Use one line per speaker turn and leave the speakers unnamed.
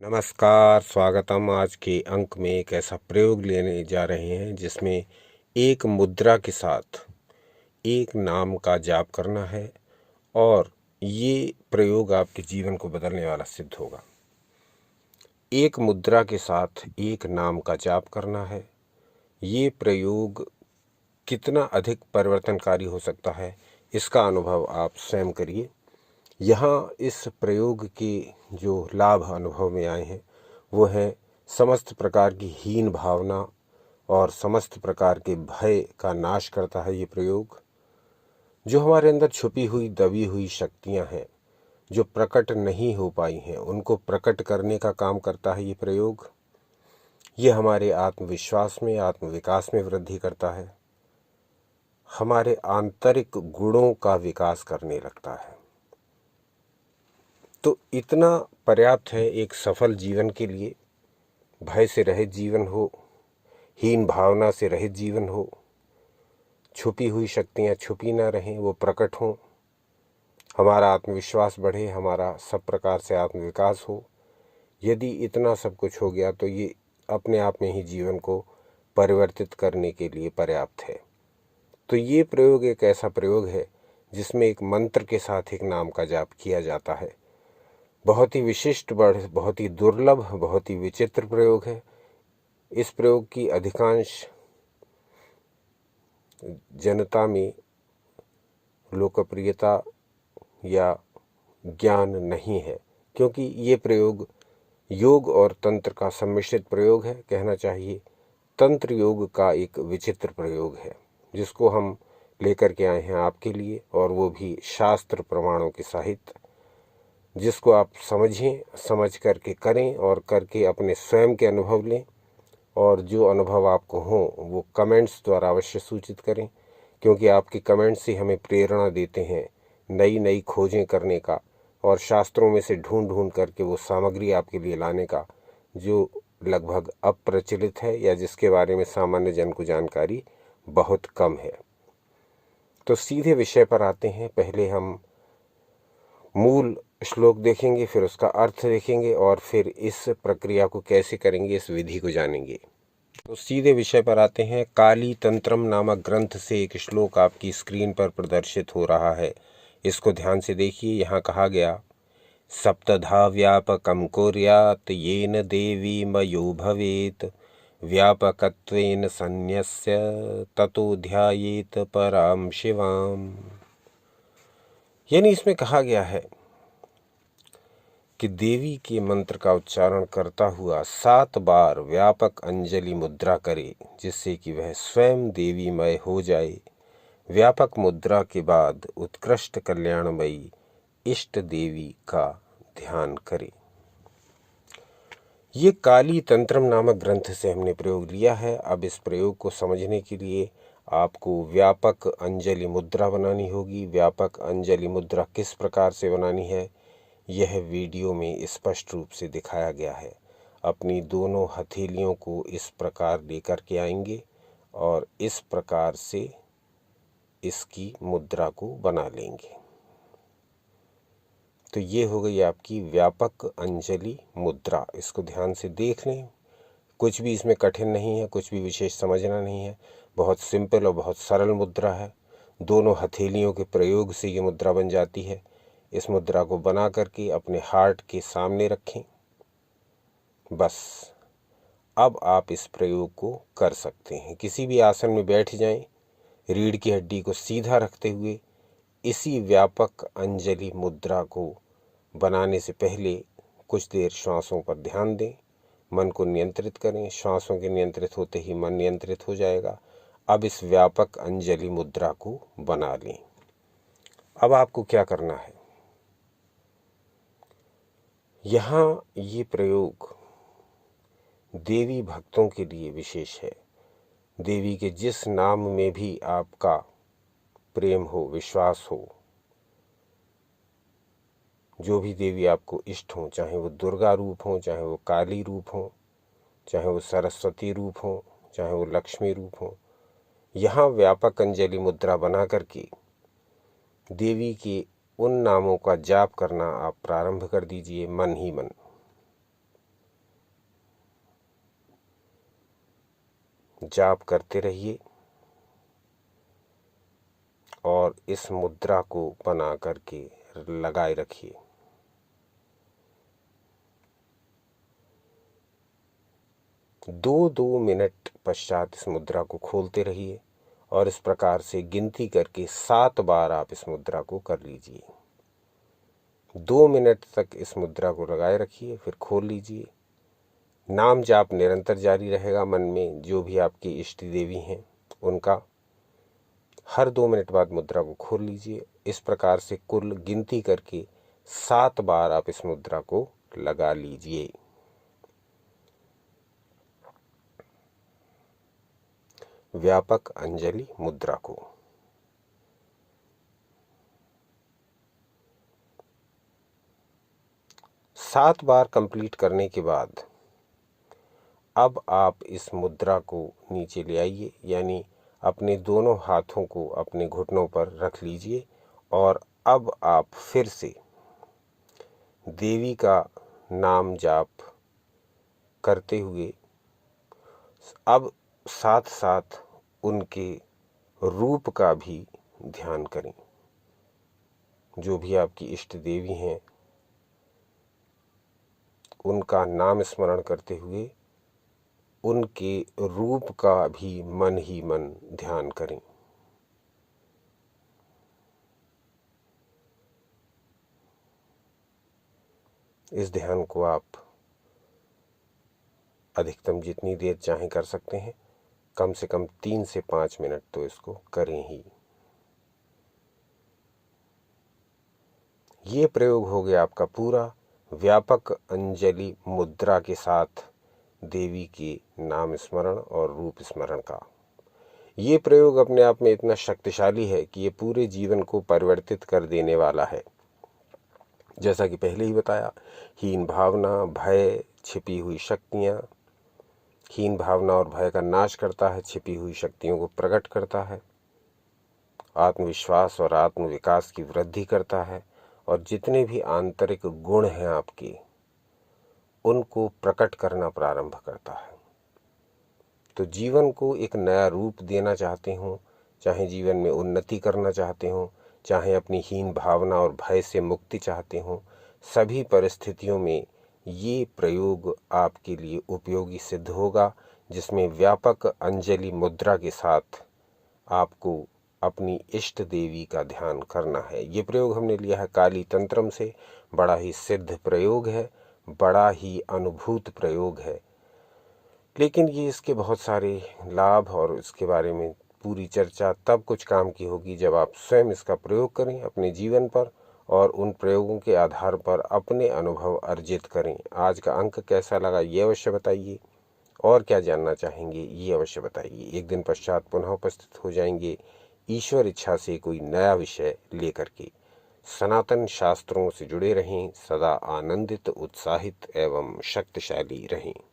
नमस्कार, स्वागतम। आज के अंक में एक ऐसा प्रयोग लेने जा रहे हैं जिसमें एक मुद्रा के साथ एक नाम का जाप करना है और ये प्रयोग आपके जीवन को बदलने वाला सिद्ध होगा। एक मुद्रा के साथ एक नाम का जाप करना है। ये प्रयोग कितना अधिक परिवर्तनकारी हो सकता है, इसका अनुभव आप स्वयं करिए। यहाँ इस प्रयोग के जो लाभ अनुभव में आए हैं वो है समस्त प्रकार की हीन भावना और समस्त प्रकार के भय का नाश करता है ये प्रयोग। जो हमारे अंदर छुपी हुई दबी हुई शक्तियाँ हैं जो प्रकट नहीं हो पाई हैं उनको प्रकट करने का काम करता है ये प्रयोग। ये हमारे आत्मविश्वास में आत्मविकास में वृद्धि करता है, हमारे आंतरिक गुणों का विकास करने लगता है। तो इतना पर्याप्त है एक सफल जीवन के लिए। भय से रहित जीवन हो, हीन भावना से रहित जीवन हो, छुपी हुई शक्तियाँ छुपी ना रहें, वो प्रकट हों, हमारा आत्मविश्वास बढ़े, हमारा सब प्रकार से आत्मविकास हो। यदि इतना सब कुछ हो गया तो ये अपने आप में ही जीवन को परिवर्तित करने के लिए पर्याप्त है। तो ये प्रयोग एक ऐसा प्रयोग है जिसमें एक मंत्र के साथ एक नाम का जाप किया जाता है। बहुत ही विशिष्ट, बहुत ही दुर्लभ, बहुत ही विचित्र प्रयोग है। इस प्रयोग की अधिकांश जनता में लोकप्रियता या ज्ञान नहीं है, क्योंकि ये प्रयोग योग और तंत्र का सम्मिश्रित प्रयोग है। कहना चाहिए तंत्र योग का एक विचित्र प्रयोग है जिसको हम लेकर के आए हैं आपके लिए, और वो भी शास्त्र प्रमाणों के सहित, जिसको आप समझें, समझ करके करें और करके अपने स्वयं के अनुभव लें। और जो अनुभव आपको हों वो कमेंट्स द्वारा अवश्य सूचित करें, क्योंकि आपके कमेंट्स ही हमें प्रेरणा देते हैं नई नई खोजें करने का और शास्त्रों में से ढूंढ ढूंढ करके वो सामग्री आपके लिए लाने का जो लगभग अप्रचलित है या जिसके बारे में सामान्य जन को जानकारी बहुत कम है। तो सीधे विषय पर आते हैं। पहले हम मूल श्लोक देखेंगे, फिर उसका अर्थ देखेंगे और फिर इस प्रक्रिया को कैसे करेंगे, इस विधि को जानेंगे। तो सीधे विषय पर आते हैं। काली तंत्रम नामक ग्रंथ से एक श्लोक आपकी स्क्रीन पर प्रदर्शित हो रहा है, इसको ध्यान से देखिए। यहाँ कहा गया, सप्तधा व्यापकम कुर्यात् येन देवी मयो भवेत् व्यापकत्वेन सन्न्यस्य ततो ध्यायेत परां शिवाम्। यानी इसमें कहा गया है कि देवी के मंत्र का उच्चारण करता हुआ 7 बार व्यापक अंजलि मुद्रा करे, जिससे कि वह स्वयं देवीमय हो जाए। व्यापक मुद्रा के बाद उत्कृष्ट कल्याणमयी इष्ट देवी का ध्यान करे। ये काली तंत्रम नामक ग्रंथ से हमने प्रयोग लिया है। अब इस प्रयोग को समझने के लिए आपको व्यापक अंजलि मुद्रा बनानी होगी। व्यापक अंजलि मुद्रा किस प्रकार से बनानी है यह वीडियो में स्पष्ट रूप से दिखाया गया है। अपनी दोनों हथेलियों को इस प्रकार लेकर के आएंगे और इस प्रकार से इसकी मुद्रा को बना लेंगे। तो ये हो गई आपकी व्यापक अंजलि मुद्रा। इसको ध्यान से देख लें, कुछ भी इसमें कठिन नहीं है, कुछ भी विशेष समझना नहीं है। बहुत सिंपल और बहुत सरल मुद्रा है। दोनों हथेलियों के प्रयोग से ये मुद्रा बन जाती है। इस मुद्रा को बना करके अपने हार्ट के सामने रखें। बस अब आप इस प्रयोग को कर सकते हैं। किसी भी आसन में बैठ जाएं, रीढ़ की हड्डी को सीधा रखते हुए इसी व्यापक अंजलि मुद्रा को बनाने से पहले कुछ देर श्वासों पर ध्यान दें, मन को नियंत्रित करें। श्वासों के नियंत्रित होते ही मन नियंत्रित हो जाएगा। अब इस व्यापक अंजलि मुद्रा को बना लें। अब आपको क्या करना है, यहाँ ये प्रयोग देवी भक्तों के लिए विशेष है। देवी के जिस नाम में भी आपका प्रेम हो, विश्वास हो, जो भी देवी आपको इष्ट हो, चाहे वो दुर्गा रूप हो, चाहे वो काली रूप हो, चाहे वो सरस्वती रूप हो, चाहे वो लक्ष्मी रूप हो, यहाँ व्यापक अंजलि मुद्रा बना करके देवी के उन नामों का जाप करना आप प्रारंभ कर दीजिए मन ही मन। जाप करते रहिए और इस मुद्रा को बना करके लगाए रखिए। दो मिनट पश्चात इस मुद्रा को खोलते रहिए और इस प्रकार से गिनती करके 7 बार आप इस मुद्रा को कर लीजिए। 2 मिनट तक इस मुद्रा को लगाए रखिए, फिर खोल लीजिए। नाम जाप निरंतर जारी रहेगा मन में। जो भी आपकी इष्ट देवी हैं उनका हर 2 मिनट बाद मुद्रा को खोल लीजिए। इस प्रकार से कुल गिनती करके 7 बार आप इस मुद्रा को लगा लीजिए। व्यापक अंजलि मुद्रा को 7 बार कंप्लीट करने के बाद अब आप इस मुद्रा को नीचे ले आइए, यानी अपने दोनों हाथों को अपने घुटनों पर रख लीजिए और अब आप फिर से देवी का नाम जाप करते हुए अब साथ साथ उनके रूप का भी ध्यान करें। जो भी आपकी इष्ट देवी हैं उनका नाम स्मरण करते हुए उनके रूप का भी मन ही मन ध्यान करें। इस ध्यान को आप अधिकतम जितनी देर चाहें कर सकते हैं, कम से कम 3 से 5 मिनट तो इसको करें ही। ये प्रयोग हो गया आपका पूरा व्यापक अंजलि मुद्रा के साथ देवी के नाम स्मरण और रूप स्मरण का। ये प्रयोग अपने आप में इतना शक्तिशाली है कि ये पूरे जीवन को परिवर्तित कर देने वाला है। जैसा कि पहले ही बताया, हीन भावना, भय, छिपी हुई शक्तियां, हीन भावना और भय का नाश करता है, छिपी हुई शक्तियों को प्रकट करता है, आत्मविश्वास और आत्मविकास की वृद्धि करता है और जितने भी आंतरिक गुण हैं आपके उनको प्रकट करना प्रारंभ करता है। तो जीवन को एक नया रूप देना चाहते हो, चाहे जीवन में उन्नति करना चाहते हो, चाहे अपनी हीन भावना और भय से मुक्ति चाहते हो, सभी परिस्थितियों में ये प्रयोग आपके लिए उपयोगी सिद्ध होगा, जिसमें व्यापक अंजलि मुद्रा के साथ आपको अपनी इष्ट देवी का ध्यान करना है। ये प्रयोग हमने लिया है काली तंत्रम से। बड़ा ही सिद्ध प्रयोग है, बड़ा ही अनुभूत प्रयोग है, लेकिन ये इसके बहुत सारे लाभ और इसके बारे में पूरी चर्चा तब कुछ काम की होगी जब आप स्वयं इसका प्रयोग करें अपने जीवन पर और उन प्रयोगों के आधार पर अपने अनुभव अर्जित करें। आज का अंक कैसा लगा ये अवश्य बताइए, और क्या जानना चाहेंगे ये अवश्य बताइए। एक दिन पश्चात पुनः उपस्थित हो जाएंगे ईश्वर इच्छा से कोई नया विषय लेकर के। सनातन शास्त्रों से जुड़े रहें, सदा आनंदित, उत्साहित एवं शक्तिशाली रहें।